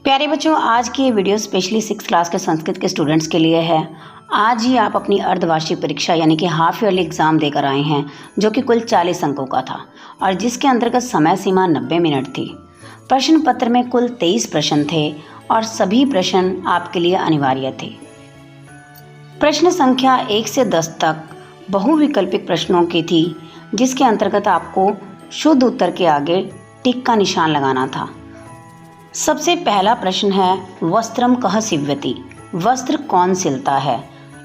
प्यारे बच्चों, आज की ये वीडियो स्पेशली 6th क्लास के संस्कृत के स्टूडेंट्स के लिए है। आज ही आप अपनी अर्धवार्षिक परीक्षा यानी कि हाफ ईयरली एग्ज़ाम देकर आए हैं, जो कि कुल 40 अंकों का था और जिसके अंतर्गत समय सीमा 90 मिनट थी। प्रश्न पत्र में कुल 23 प्रश्न थे और सभी प्रश्न आपके लिए अनिवार्य थे। प्रश्न संख्या 1 से 10 तक बहुविकल्पिक प्रश्नों की थी, जिसके अंतर्गत आपको शुद्ध उत्तर के आगे टिक का निशान लगाना था। सबसे पहला प्रश्न है, वस्त्रम कह सीव्यति, वस्त्र कौन सिलता है।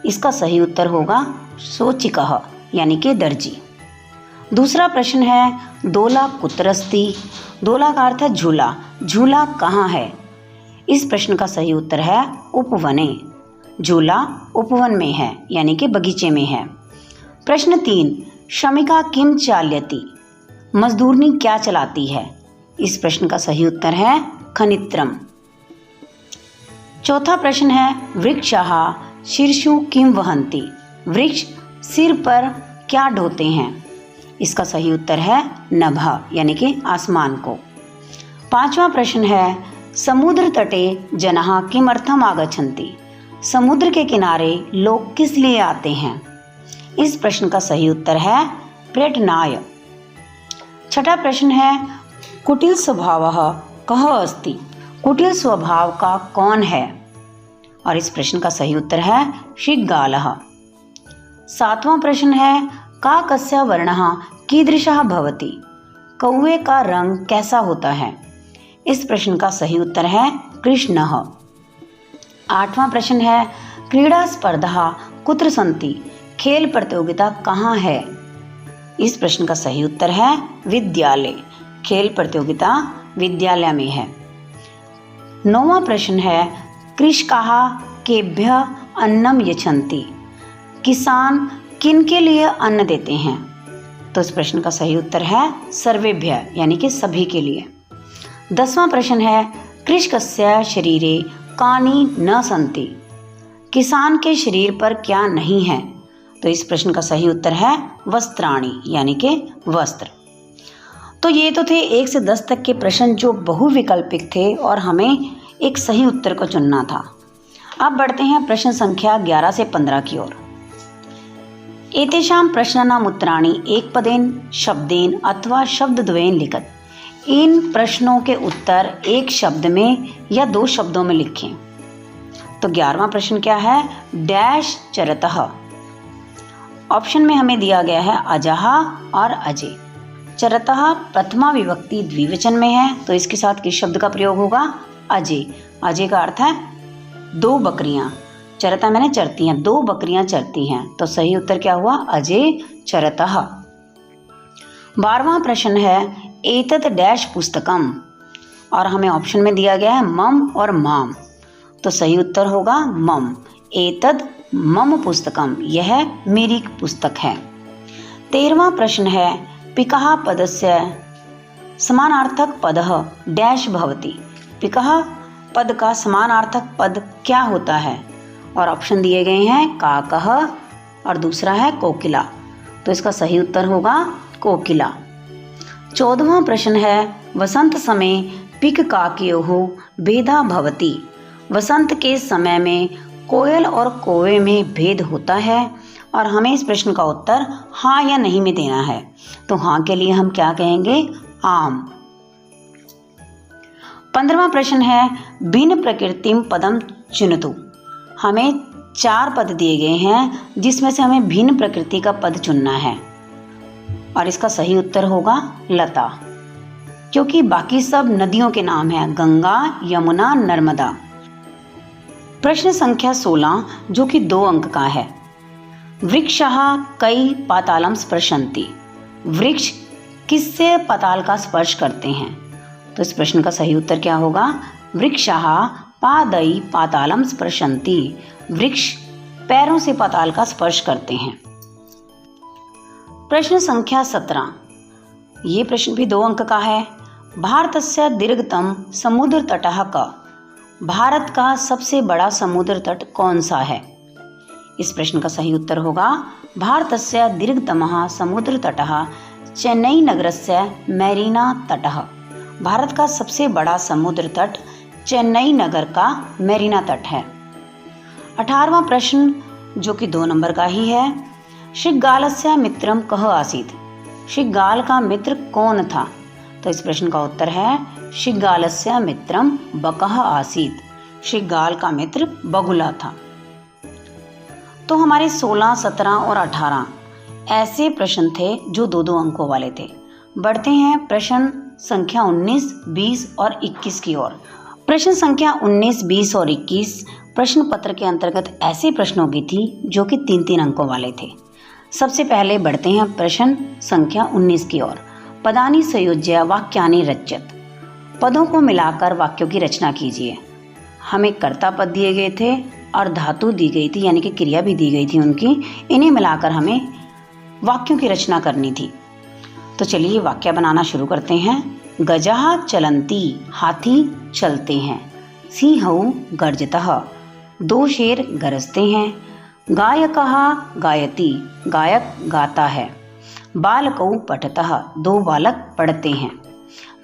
इसका सही उत्तर होगा सोचिकः यानी कि दर्जी। दूसरा प्रश्न है, दोला कुत्र अस्ति, दोला का अर्थ है झूला, झूला कहाँ है। इस प्रश्न का सही उत्तर है उपवने, झूला उपवन में है यानी कि बगीचे में है। प्रश्न 3, श्रमिका किम चाल्यति, मजदूरनी क्या चलाती है। इस प्रश्न का सही उत्तर है खनित्रम। चौथा प्रश्न है, वृक्षाः शीर्षु किम वहन्ति, वृक्ष सिर पर क्या ढोते हैं। इसका सही उत्तर है नभः यानी कि आसमान को। पांचवा प्रश्न है, समुद्र तटे जनाः किमर्थम आगच्छन्ति, समुद्र के किनारे लोग किस लिए आते हैं। इस प्रश्न का सही उत्तर है पर्यटनाय। छठा प्रश्न है, कुटिल स्वभावः कः अस्ति, कुटिल स्वभाव का कौन है। और इस प्रश्न का सही उत्तर है शृगालः। सातवां प्रश्न है, काकस्य वर्णः कीदृशः भवति, कौवे का रंग कैसा होता है। इस प्रश्न का सही उत्तर है कृष्णः। आठवां प्रश्न है, क्रीड़ा स्पर्धा कुत्र सन्ति, खेल प्रतियोगिता कहाँ है। इस प्रश्न का सही उत्तर है विद्यालय, खेल प्रतियोगिता विद्यालय में है। नौवां प्रश्न है, कृषकाः केभ्यः अन्नम यच्छन्ति, किसान किन के लिए अन्न देते हैं। तो इस प्रश्न का सही उत्तर है सर्वेभ्यः यानी कि सभी के लिए। 10वां प्रश्न है, कृषकस्य शरीरे कानि न सन्ति, किसान के शरीर पर क्या नहीं है। तो इस प्रश्न का सही उत्तर है वस्त्राणि यानी कि वस्त्र। तो ये तो थे 1 से 10 तक के प्रश्न जो बहुविकल्पिक थे और हमें एक सही उत्तर को चुनना था। अब बढ़ते हैं प्रश्न संख्या 11 से 15 की ओर। एतेषां प्रश्नानाम् उत्तराणि एकपदेन शब्देन अथवा शब्दद्वयेन लिखत, इन प्रश्नों के उत्तर एक शब्द में या 2 शब्दों में लिखें। तो 11वां प्रश्न क्या है, डैश चरतः। ऑप्शन में हमें दिया गया है अजः और अजय। चरतः प्रथमा विभक्ति द्विवचन में है, तो इसके साथ किस शब्द का प्रयोग होगा, अजय। अजय का अर्थ है 2 बकरियां, चरता मैंने चरती हैं, 2 बकरियां चरती हैं। तो सही उत्तर क्या हुआ, अजय चरतः। 12वां प्रश्न है, एतत् डैश पुस्तकम, और हमें ऑप्शन में दिया गया है मम और माम। तो सही उत्तर होगा मम, एतत् मम पुस्तकम, यह मेरी पुस्तक है। 13वां प्रश्न है, पिकः पदस्य समानार्थक पदः डैश भवति, पिकः पद का समानार्थक पद क्या होता है। और ऑप्शन दिए गए हैं काकः और दूसरा है कोकिला। तो इसका सही उत्तर होगा कोकिला। 14वां प्रश्न है, वसंत समय पिक काकयोः भेदा भवति, वसंत के समय में कोयल और कौवे में भेद होता है। और हमें इस प्रश्न का उत्तर हाँ या नहीं में देना है। तो हाँ के लिए हम क्या कहेंगे, आम। 15वां प्रश्न है, भिन्न प्रकृतिम पदम चुनतु, हमें 4 पद दिए गए हैं जिसमें से हमें भिन्न प्रकृति का पद चुनना है। और इसका सही उत्तर होगा लता, क्योंकि बाकी सब नदियों के नाम हैं, गंगा, यमुना, नर्मदा। प्रश्न संख्या 16 जो कि 2 अंक का है, वृक्षाः कई पातालम स्पृशन्ति, वृक्ष किससे पाताल का स्पर्श करते हैं। तो इस प्रश्न का सही उत्तर क्या होगा, वृक्षाः पादै पातालम स्पृशन्ति, वृक्ष पैरों से पाताल का स्पर्श करते हैं। प्रश्न संख्या 17, ये प्रश्न भी 2 अंक का है, भारतस्य दीर्घतम समुद्र तटः कः, भारत का सबसे बड़ा समुद्र तट कौन सा है। इस प्रश्न का सही उत्तर होगा भारतस्य दीर्घतमः समुद्र तटः चेन्नई नगरस्य मेरीना तटः, भारत का सबसे बड़ा समुद्र तट चेन्नई नगर का मेरीना तट है। 18वां प्रश्न जो कि 2 नंबर का ही है, शृगालस्य मित्रम कः आसीत्। शृगाल का मित्र कौन था? तो इस प्रश्न का उत्तर है शृगालस्य मित्रम बकः आसीत्। शृगाल का मित्र बगुला था। तो हमारे 16, 17 और 18 ऐसे प्रश्न थे जो 2-2 अंकों वाले थे। बढ़ते हैं प्रश्न संख्या 19, 20 और 21 की ओर। प्रश्न संख्या 19, 20 और 21 प्रश्न पत्र के अंतर्गत ऐसे प्रश्नों की थी जो कि 3-3 अंकों वाले थे। सबसे पहले बढ़ते हैं प्रश्न संख्या 19 की ओर। पदानि संयोज्य वाक्यानि रच्यत। पदों को मिलाकर वाक्यों की रचना कीजिए। हमें कर्ता पद दिए गए थे और धातु दी गई थी, यानी कि क्रिया भी दी गई थी उनकी। इन्हें मिलाकर हमें वाक्यों की रचना करनी थी। तो चलिए वाक्य बनाना शुरू करते हैं। गजः चलन्ति, हाथी चलते हैं। सिंहौ गर्जतः, 2 शेर गरजते हैं। गायकः गायति, गायक गाता है। बालकौ पठतः, 2 बालक पढ़ते हैं।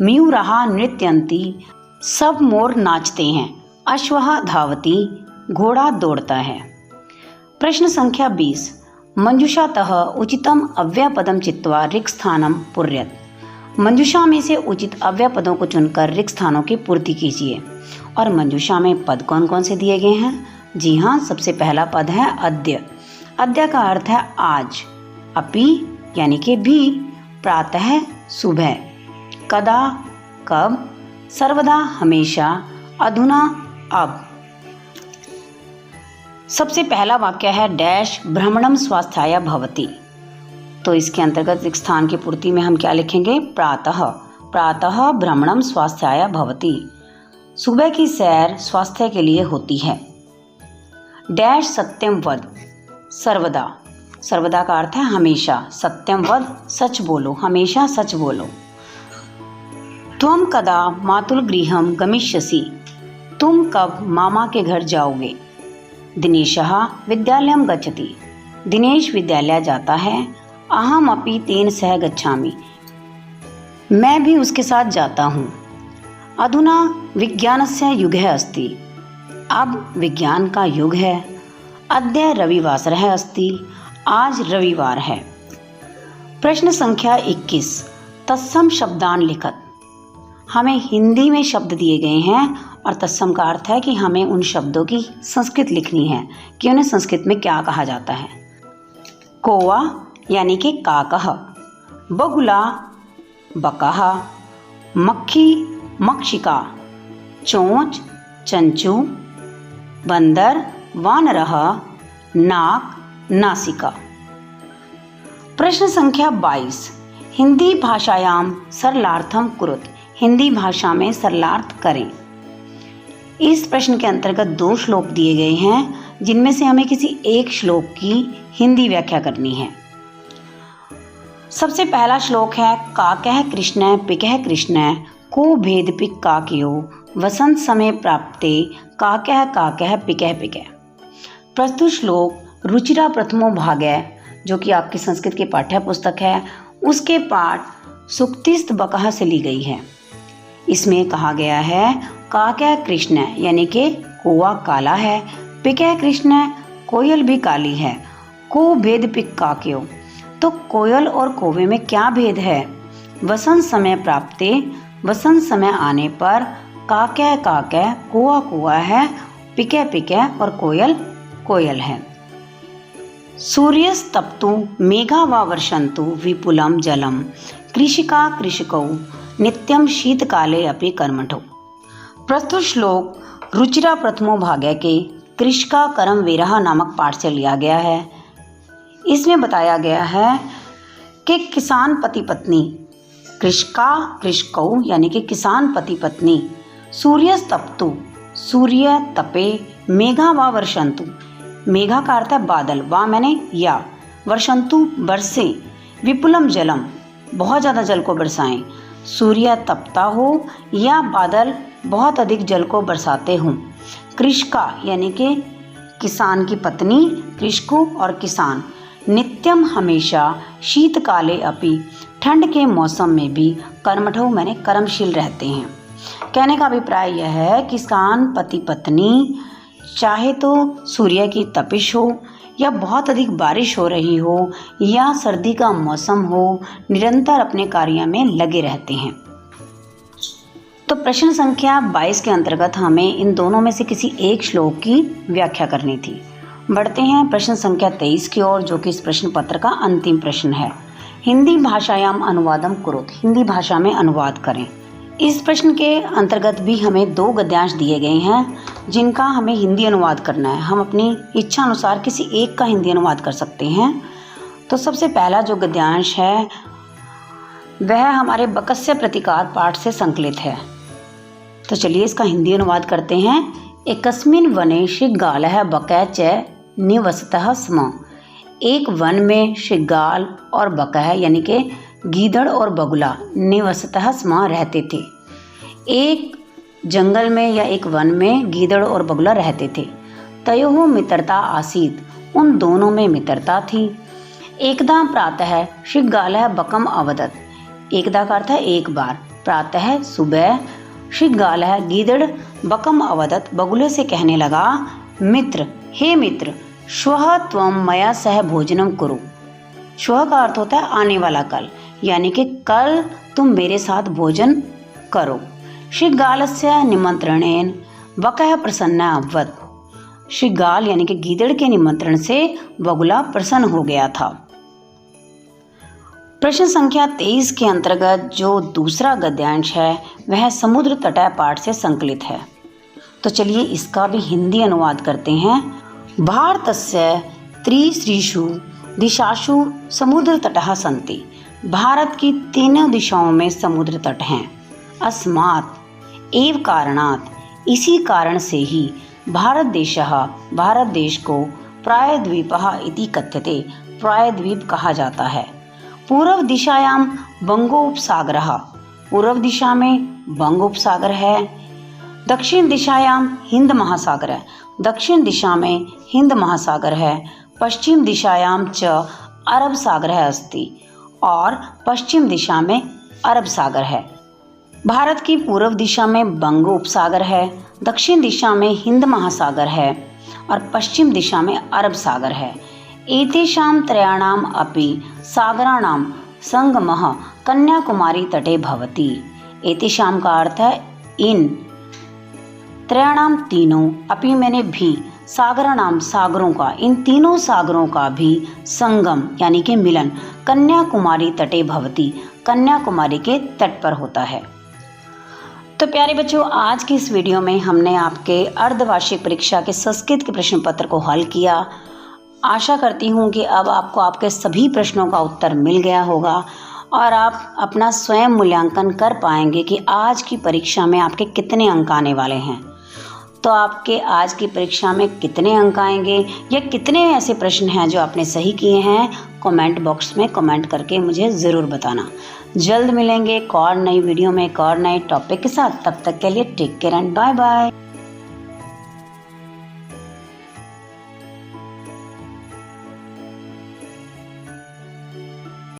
मयूरः नृत्यन्ति, सब मोर नाचते हैं। अश्वः धावति, घोड़ा दौड़ता है। प्रश्न संख्या 20। मंजूषातः उचितम अव्ययपदम चित्वा रिक्त स्थानम पूर्यत। मंजूषा में से उचित अव्यय पदों को चुनकर रिक्त स्थानों की पूर्ति कीजिए। और मंजूषा में पद कौन कौन से दिए गए हैं? जी हाँ, सबसे पहला पद है अद्य। अद्य का अर्थ है आज। अपि यानी कि भी, प्रातः सुबह, कदा कब, सर्वदा हमेशा, अधुना अब। सबसे पहला वाक्य है डैश भ्रमणम स्वास्थ्याय भवति। तो इसके अंतर्गत रिक्त स्थान की पूर्ति में हम क्या लिखेंगे? प्रातः। प्रातः भ्रमणम स्वास्थ्याय भवति। सुबह की सैर स्वास्थ्य के लिए होती है। डैश सत्यम वद, सर्वदा। सर्वदा का अर्थ है हमेशा। सत्यम वद, सच बोलो, हमेशा सच बोलो। त्वं कदा मातुल गृहम गमिष्यसि। तुम कब मामा के घर जाओगे। दिनेशः विद्यालयं गच्छति। दिनेश विद्यालय जाता है। अहम अपि तेन सह गच्छामि। मैं भी उसके साथ जाता हूँ। अधुना विज्ञानस्य युगः अस्ति। अब विज्ञान का युग है। अद्य रविवासरः अस्ति। आज रविवार है। प्रश्न संख्या 21। तत्सम शब्दान लिखत। हमें हिंदी में शब्द दिए गए हैं और तत्सम का अर्थ है कि हमें उन शब्दों की संस्कृत लिखनी है कि उन्हें संस्कृत में क्या कहा जाता है। कौवा यानी कि काकः, बगुला बकः, मक्खी मक्षिका, चोंच चंचू, बंदर वानरः, नाक नासिका। प्रश्न संख्या 22। हिंदी भाषायाम सरलार्थम कुरुत। हिंदी भाषा में सरलार्थ करें। इस प्रश्न के अंतर्गत 2 श्लोक दिए गए हैं जिनमें से हमें किसी एक श्लोक की हिंदी व्याख्या करनी है। सबसे पहला श्लोक है काकः कृष्ण पिकः कृष्ण को भेदपिक काकयो वसंत समय प्राप्ते काकः काकः पिकः पिकः। प्रस्तुत श्लोक रुचिरा प्रथमो भागय जो कि आपकी संस्कृत की पाठ्य पुस्तक है उसके पाठ सुक्तिस्त बकह से ली गई है। इसमें कहा गया है काकः कृष्ण यानी कि कौवा काला है, पिकः कृष्ण कोयल भी काली है, को भेद पिक काक्यो तो कोयल और कौवे में क्या भेद है। वसंत समय प्राप्ते वसंत समय आने पर काकः काकः कौवा कौवा है, पिकः पिकः और कोयल कोयल है। सूर्यस्तप्तु मेघा वा वर्षन्तु विपुलं जलम कृषिका कृषकौ नित्यम शीतकाले अपि कर्मठो। प्रस्तुत श्लोक रुचिरा प्रथमो भाग्य के कृषिका कर्म वीरः नामक पाठ से लिया गया है। इसमें बताया गया है कि किसान पति पत्नी, कृषिका कृषकौ यानी कि किसान पति पत्नी, सूर्यस्तप्तु सूर्य तपे, मेघा वा वर्षन्तु मेघा का अर्थ है बादल, वा मैंने या, वर्षन्तु बरसे, विपुलम जलम बहुत ज़्यादा जल को बरसाएं, सूर्य तपता हो या बादल बहुत अधिक जल को बरसाते हों। कृषका यानी कि किसान की पत्नी, कृषको और किसान, नित्यम हमेशा, शीतकाले अपि ठंड के मौसम में भी, कर्मठो मैंने कर्मशील रहते हैं। कहने का अभिप्राय यह है कि किसान पति पत्नी चाहे तो सूर्य की तपिश हो या बहुत अधिक बारिश हो रही हो या सर्दी का मौसम हो, निरंतर अपने कार्य में लगे रहते हैं। तो प्रश्न संख्या 22 के अंतर्गत हमें इन दोनों में से किसी एक श्लोक की व्याख्या करनी थी। बढ़ते हैं प्रश्न संख्या 23 की ओर, जो कि इस प्रश्न पत्र का अंतिम प्रश्न है। हिंदी भाषायाम अनुवादम कुरुत, हिंदी भाषा में अनुवाद करें। इस प्रश्न के अंतर्गत भी हमें 2 गद्यांश दिए गए हैं जिनका हमें हिंदी अनुवाद करना है। हम अपनी इच्छा अनुसार किसी एक का हिंदी अनुवाद कर सकते हैं। तो सबसे पहला जो गद्यांश है वह हमारे बकस्य प्रतिकार पाठ से संकलित है। तो चलिए इसका हिंदी अनुवाद करते हैं। एकस्मिन् वने शृगालः बकः च निवसतः स्म। एक वन में शृगाल और बकह यानी कि गीदड़ और बगुला निवसतः स्म रहते थे। एक जंगल में या एक वन में गीदड़ और बगुला रहते थे। तयोः मित्रता आसीत्, उन दोनों में मित्रता थी। एकदा प्रातः शृगालः बकम् अवदत्, एकदा का अर्थ है एक बार, प्रातः सुबह, शृगालः गीदड़ बकम् अवदत् बगुले से कहने लगा, मित्र हे मित्र, श्वः त्वं मया सह भोजनम कुरु। श्वः का अर्थ होता है आने वाला कल, यानी कि कल तुम मेरे साथ भोजन करो। शृगालस्य निमंत्रणेन बकः प्रसन्न अभवत्, शृगाल यानी कि गीदड़ के निमंत्रण से बगुला प्रसन्न हो गया था। प्रश्न संख्या 23 के अंतर्गत जो दूसरा गद्यांश है वह समुद्र तटय पाठ से संकलित है। तो चलिए इसका भी हिंदी अनुवाद करते हैं। भारतस्य त्रिश्रीषु दिशासु समुद्र तटः सन्ति, भारत की 3 दिशाओं में समुद्र तट हैं। अस्मात् एव कारणात्, इसी कारण से ही भारत देश को प्रायद्वीपः इति कथ्यते, प्रायद्वीप कहा जाता है। पूर्व दिशायां बंगोपसागरः, पूर्व दिशा में बंगोपसागर है। दक्षिण दिशायां हिंद महासागर है, दक्षिण दिशा में हिंद महासागर है। पश्चिम दिशायां च अरब सागर है अस्ति, और पश्चिम दिशा में अरब सागर है। भारत की पूर्व दिशा में बंगोपसागर है, दक्षिण दिशा में हिंद महासागर है और पश्चिम दिशा में अरब सागर है। एतेषां त्रयाणाम् अपि सागराणां संगमः कन्याकुमारी तटे भवति। एतेषां का अर्थ है इन, त्रयाणाम तीनों, अपि मैंने भी, सागराणाम सागरों का, इन तीनों सागरों का भी संगम यानी कि मिलन कन्याकुमारी तटे भवति, कन्याकुमारी के तट पर होता है। तो प्यारे बच्चों, आज की इस वीडियो में हमने आपके अर्धवार्षिक परीक्षा के संस्कृत के प्रश्न पत्र को हल किया। आशा करती हूँ कि अब आपको आपके सभी प्रश्नों का उत्तर मिल गया होगा और आप अपना स्वयं मूल्यांकन कर पाएंगे कि आज की परीक्षा में आपके कितने अंक आने वाले हैं। तो आपके आज की परीक्षा में कितने अंक आएंगे या कितने ऐसे प्रश्न हैं जो आपने सही किए हैं, कमेंट बॉक्स में कमेंट करके मुझे ज़रूर बताना। जल्द मिलेंगे एक और नई वीडियो में एक और नए टॉपिक के साथ। तब तक के लिए take care and bye bye.